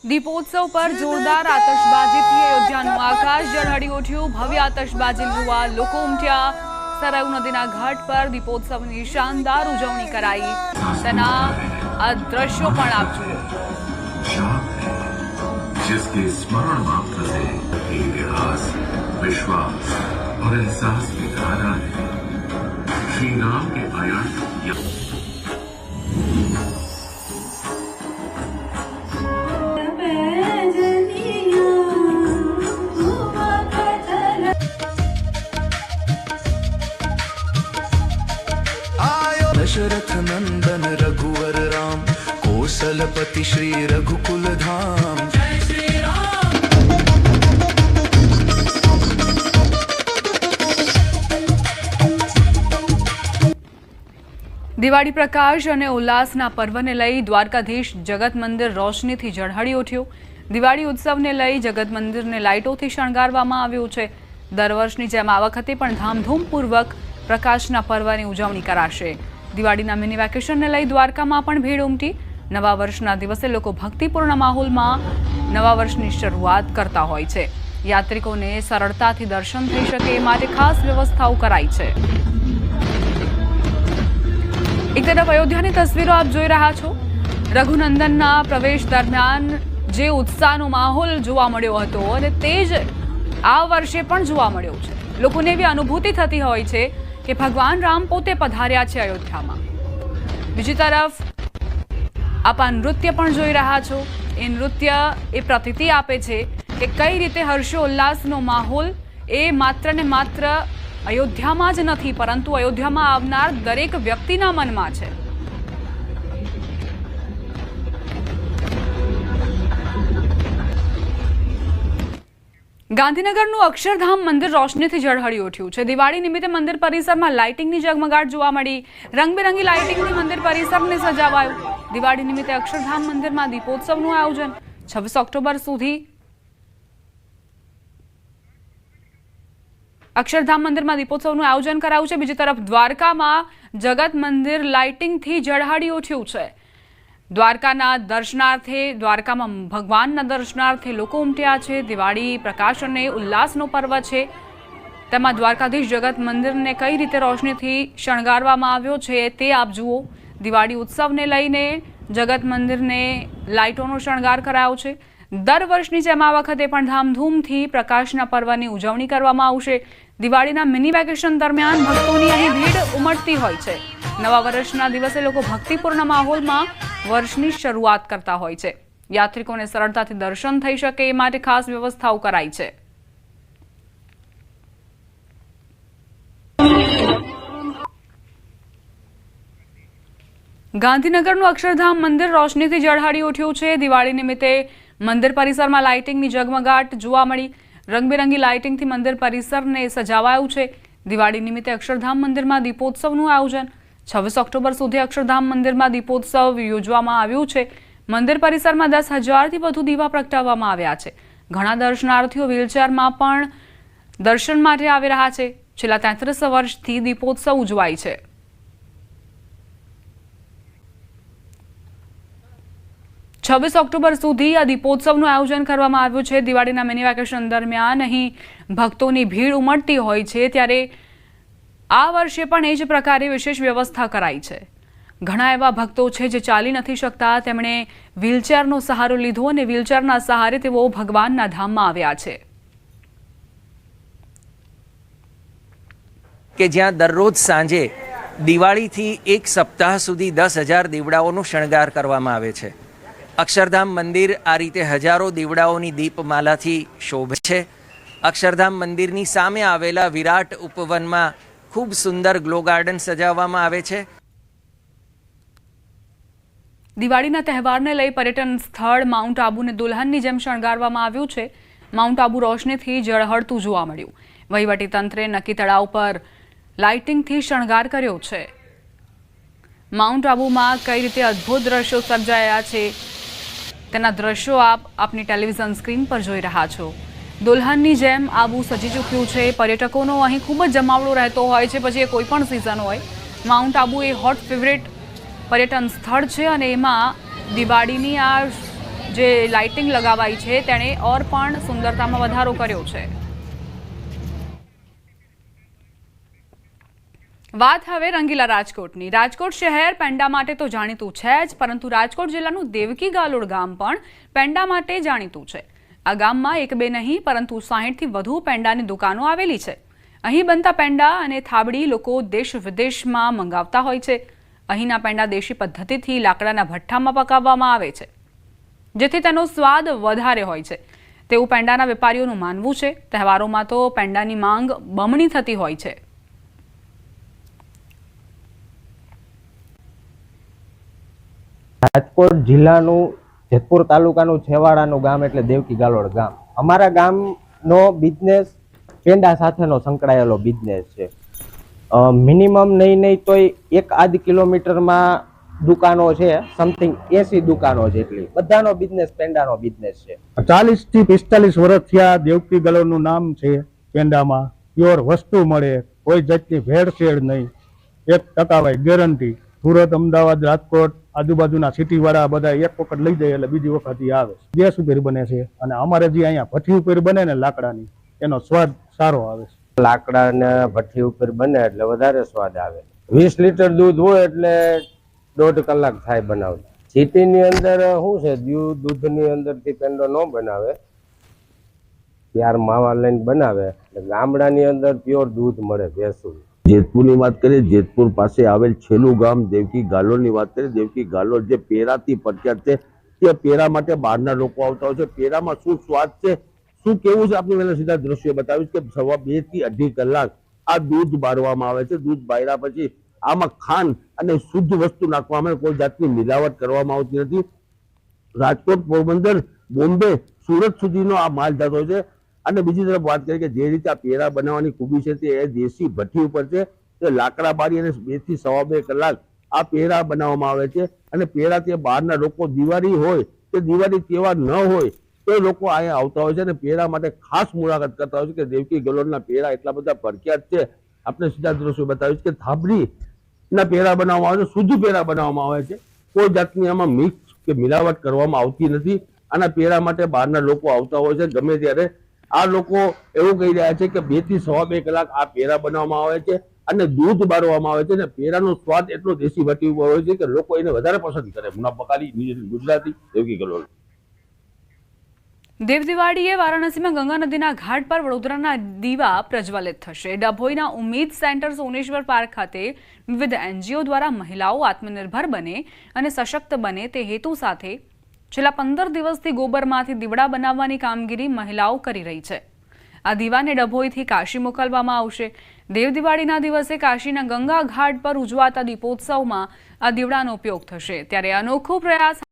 दीपोत्सव पर जोरदार आतशबाजीथी अयोध्याનું આકાશ ઝળહળી ઉઠ્યું। ભવ્ય આતશબાજી જોવા લોકો ઉમટ્યા। સરયુ નદીના ઘાટ પર દીપોત્સવની શાનદાર ઉજવણી કરાઈ। તેના આ દ્રશ્યો પણ આપ જુઓ। जिसके स्मरण मात्र से इतिहास, विश्वास और एहसास की धारा है। श्री राम के आयात दशरथ नंदन रघुवर राम, कौशलपति श्री रघुकुल धाम। દિવાળી પ્રકાશ અને ઉલ્લાસના પર્વને લઈ દ્વારકાધીશ જગત મંદિર રોશનીથી ઝળહળી ઉઠ્યું। દિવાળી ઉત્સવને લઈ જગત મંદિરને લાઇટોથી શણગારવામાં આવ્યું છે। દર વર્ષની જેમ આ વખતે પણ ધામધૂમપૂર્વક પ્રકાશના પર્વની ઉજવણી કરાશે। દિવાળીના મિની વેકેશનને લઈ દ્વારકામાં પણ ભીડ ઉમટી। નવા વર્ષના દિવસે લોકો ભક્તિપૂર્ણ માહોલમાં નવા વર્ષની શરૂઆત કરતા હોય છે। યાત્રિકોને સરળતાથી દર્શન થઈ શકે એ માટે ખાસ વ્યવસ્થાઓ કરાઈ છે। એક તરફ અયોધ્યાની તસવીરો આપ જોઈ રહ્યા છો। રઘુનંદનના પ્રવેશ દરમિયાન જે ઉત્સાહનો માહોલ જોવા મળ્યો હતો અને તે જ આ વર્ષે પણ જોવા મળ્યો છે। લોકોને એવી અનુભૂતિ થતી હોય છે કે ભગવાન રામ પોતે પધાર્યા છે અયોધ્યામાં। બીજી તરફ આપ આ નૃત્ય પણ જોઈ રહ્યા છો। એ નૃત્ય એ પ્રતીતિ આપે છે કે કઈ રીતે હર્ષોલ્લાસનો માહોલ એ માત્ર ને માત્ર અયોધ્યામાં જ નથી પરંતુ અયોધ્યામાં આવનાર દરેક વ્યક્તિના મનમાં છે। ગાંધીનગરનું અક્ષરધામ મંદિર રોશનીથી ઝળહળી ઉઠ્યું છે। દિવાળી નિમિત્તે મંદિર પરિસરમાં લાઇટિંગની ઝગમગાટ જોવા મળી। રંગબેરંગી લાઇટિંગથી મંદિર પરિસરને સજાવાયું। દિવાળી નિમિત્તે અક્ષરધામ મંદિરમાં દીપોત્સવનું આયોજન 26 ઓક્ટોબર સુધી અક્ષરધામ મંદિરમાં દીપોત્સવનું આયોજન કરાયું છે। બીજી તરફ દ્વારકામાં જગત મંદિર લાઇટિંગથી ઝળહળી ઉઠ્યું છે। દ્વારકાના દર્શનાર્થે દ્વારકામાં ભગવાનના દર્શનાર્થે લોકો ઉમટ્યા છે। દિવાળી પ્રકાશ અને ઉલ્લાસનો પર્વ છે, તેમાં દ્વારકાધીશ જગત મંદિરને કઈ રીતે રોશનીથી શણગારવામાં આવ્યો છે તે આપ જુઓ। દિવાળી ઉત્સવને લઈને જગત મંદિરને લાઇટોનો શણગાર કરાયો છે। દર વર્ષની જેમ આ વખતે પણ ધામધૂમથી પ્રકાશના પર્વની ઉજવણી કરવામાં આવશે। દિવાળીના મિની વેકેશન દરમિયાન ભક્તોની અહીં ભીડ ઉમટતી હોય છે। નવા વર્ષના દિવસે લોકો ભક્તિપૂર્ણ માહોલમાં વર્ષની શરૂઆત કરતા હોય છે। યાત્રિકોને સરળતાથી દર્શન થઈ શકે એ માટે ખાસ વ્યવસ્થાઓ કરાઈ છે। ગાંધીનગરનું અક્ષરધામ મંદિર રોશનીથી ઝળહળી ઉઠ્યું છે। દિવાળી નિમિત્તે મંદિર પરિસરમાં લાઇટિંગની ઝગમગાટ જોવા મળી। રંગબેરંગી લાઇટિંગથી મંદિર પરિસરને સજાવાયું છે। દિવાળી નિમિત્તે અક્ષરધામ મંદિરમાં દીપોત્સવનું આયોજન 26 ઓક્ટોબર સુધી અક્ષરધામ મંદિરમાં દીપોત્સવ યોજવામાં આવ્યું છે। મંદિર પરિસરમાં 10,000થી વધુ દીવા પ્રગટાવવામાં આવ્યા છે। ઘણા દર્શનાર્થીઓ વ્હીલચેરમાં પણ દર્શન માટે આવી રહ્યા છે। છેલ્લા 33 વર્ષથી દીપોત્સવ ઉજવાય છે। છવ્વીસ ઓક્ટોબર સુધી આ દીપોત્સવનું આયોજન કરવામાં આવ્યું છે। દિવાળીના મિની વેકેશન દરમિયાન અહીં ભક્તોની ભીડ ઉમટતી હોય છે, ત્યારે આ વર્ષે પણ એ જ પ્રકારે વિશેષ વ્યવસ્થા કરાઈ છે। ઘણા એવા ભક્તો છે જે ચાલી નથી શકતા, તેમણે વ્હીલચેરનો સહારો લીધો અને વ્હીલચેરના સહારે તેઓ ભગવાનના ધામમાં આવ્યા છે। કે જ્યાં દરરોજ સાંજે દિવાળીથી એક સપ્તાહ સુધી 10,000 દીવડાઓનું શણગાર કરવામાં આવે છે। અક્ષરધામ મંદિર આ રીતે હજારો દીવડાઓની દીપમાલાથી શોભે છે। અક્ષરધામ મંદિરની સામે આવેલા વિરાટ ઉપવનમાં ખૂબ સુંદર ગ્લો ગાર્ડન સજાવવામાં આવે છે। દિવાળીના તહેવારને લઈ પર્યટન સ્થળ માઉન્ટ આબુને દુલ્હનની જેમ શણગારવામાં આવ્યું છે। માઉન્ટ આબુ રોશનીથી ઝળહળતું જોવા મળ્યું। વહીવટીતંત્રે નક્કી તળાવ પર લાઇટિંગથી શણગાર કર્યો છે। માઉન્ટ આબુમાં કઈ રીતે અદ્ભુત દ્રશ્યો સર્જાયા છે તેના દ્રશ્યો આપની ટેલિવિઝન સ્ક્રીન પર જોઈ રહ્યા છો। દુલ્હનની જેમ આબુ સજી ચૂક્યું છે। પર્યટકોનો અહીં ખૂબ જ જમાવડો રહેતો હોય છે, પછી એ કોઈ પણ સિઝન હોય। માઉન્ટ આબુ એ હોટ ફેવરેટ પર્યટન સ્થળ છે અને એમાં દિવાળીની આ જે લાઇટિંગ લગાવાઈ છે તેણે ઓર પણ સુંદરતામાં વધારો કર્યો છે. વાત હવે રંગીલા રાજકોટની. રાજકોટ શહેર પેંડા માટે તો જાણીતું છે જ, પરંતુ રાજકોટ જિલ્લાનું દેવકી ગાલોડ ગામ પણ પેંડા માટે જાણીતું છે. આ ગામમાં એક બે નહીં પરંતુ 60થી વધુ પેંડાની દુકાનો આવેલી છે. અહીં બનતા પેંડા અને થાબડી લોકો દેશ વિદેશમાં મંગાવતા હોય છે. અહીંના પેંડા દેશી પદ્ધતિથી લાકડાના ભઠ્ઠામાં પકાવવામાં આવે છે, જેથી તેનો સ્વાદ વધારે હોય છે તેવું પેંડાના વેપારીઓનું માનવું છે. તહેવારોમાં તો પેંડાની માંગ બમણી થતી હોય છે. રાજકોટ જિલ્લાનું જેતપુર તાલુકાનું છેવાડાનું ગામ એટલે દેવકી ગાલોડ ગામ. અમારા ગામનો બિઝનેસ પેંડા સાથેનો સંકળાયેલો બિઝનેસ છે. મિનિમમ નહીં તોય 1.5 કિલોમીટરમાં દુકાનો છે, સમથિંગ 80 દુકાનો જેટલી. બધાનો બિઝનેસ પેંડાનો બિઝનેસ છે. 40 થી 45 વર્ષથી આ દેવકી ગાલોડનું નામ છે. પેંડામાં પ્યોર વસ્તુ મળે, કોઈ જાતની ભેળસેળ નહીં, 1% ગેરંટી. સુરત, અમદાવાદ, રાજકોટ આજુબાજુના સિટી વાળા બધા એક વખત લઈ જાય એટલે બીજી વખત આવે. ગેસ ઉપર બને છે અને અમારે જે અહીંયા ભઠ્ઠી ઉપર બને ને લાકડાની, એનો સ્વાદ સારો આવે છે. લાકડાના ભઠ્ઠી ઉપર બને એટલે વધારે સ્વાદ આવે. 20 લીટર દૂધ હોય એટલે 1.5 કલાક થાય બનાવતા. સિટીની અંદર શું છે, દૂધની અંદરથી પેંડો ન બનાવે, ત્યાર માવા લઈને બનાવે. એટલે ગામડાની અંદર પ્યોર દૂધ મળે ભેંસું. જેતપુરની વાત કરીએ, જેતપુર પાસે આવેલ છેલ્લું ગામ દેવકી ગાલોડની વાત કરીએ. દેવકી ગાલોડ જે પેરાથી પ્રખ્યાત છે, તે પેરા માટે બહારના લોકો આવતા હોય છે. પેરામાં શું સ્વાદ છે, શું કેવું છે, આપણે પહેલા સીધા દ્રશ્ય બતાવીશ કે 2 થી 2.5 કલાક આ દૂધ બાળવામાં આવે છે. દૂધ બાળ્યા પછી આમાં ખાંડ અને શુદ્ધ વસ્તુ નાખવામાં આવે, કોઈ જાતની મિલાવટ કરવામાં આવતી નથી. રાજકોટ, પોરબંદર, બોમ્બે, સુરત સુધીનો આ માલ જતો હોય છે. અને બીજી તરફ વાત કરીએ કે જે રીતે આ પેરા બનાવવાની ખૂબી છે તે દેશી ભઠ્ઠી ઉપર છે. તે લાકડા બાળી અને 2 થી 2.5 કલાક આ પેરા બનાવવામાં આવે છે. અને પેરા તે બહારના લોકો દિવાળી હોય કે દિવાળી તહેવાર ન હોય તો લોકો અહીંયા આવતા હોય છે અને પેરા માટે ખાસ મુલાકાત કરતા હોય છે કે દેવકી ગાલોડના પેરા એટલા બધા પ્રખ્યાત છે. આપણે સીધા દ્રશ્યો બતાવીશ કે થાબડીના પેરા બનાવવામાં આવે છે, શુદ્ધ પેરા બનાવવામાં આવે છે. કોઈ જાતની આમાં મિક્સ કે મિલાવટ કરવામાં આવતી નથી. આના પેરા માટે બહારના લોકો આવતા હોય છે ગમે ત્યારે. આ લોકો એવું કહી રહ્યા છે કે 2 થી 2.5 કલાક આ પેરા બનાવવામાં આવે છે અને દૂધ બાળવામાં આવે છે. અને પેરાનો સ્વાદ એટલો દેશી ભઠ્ઠી ઉપર હોય છે કે લોકો એને વધારે પસંદ કરે. મુનાફાકારી ગુજરાતી દેવકી ગાલોડ. દેવ દિવાળીએ વારાણસીમાં ગંગા નદીના ઘાટ પર વડોદરાના દીવા પ્રજ્વલિત થશે. ડભોઈના ઉમ્મીદ સેન્ટર સોનેશ્વર પાર્ક ખાતે વિવિધ NGO દ્વારા મહિલાઓ આત્મનિર્ભર બને અને સશક્ત બને તે હેતુ સાથે છેલ્લા 15 દિવસથી ગોબરમાંથી દીવડા બનાવવાની કામગીરી મહિલાઓ કરી રહી છે. આ દીવાને ડભોઈથી કાશી મોકલવામાં આવશે. દેવ દિવાળીના દિવસે કાશીના ગંગા ઘાટ પર ઉજવાતા દીપોત્સવમાં આ દીવડાનો ઉપયોગ થશે. ત્યારે અનોખો પ્રયાસ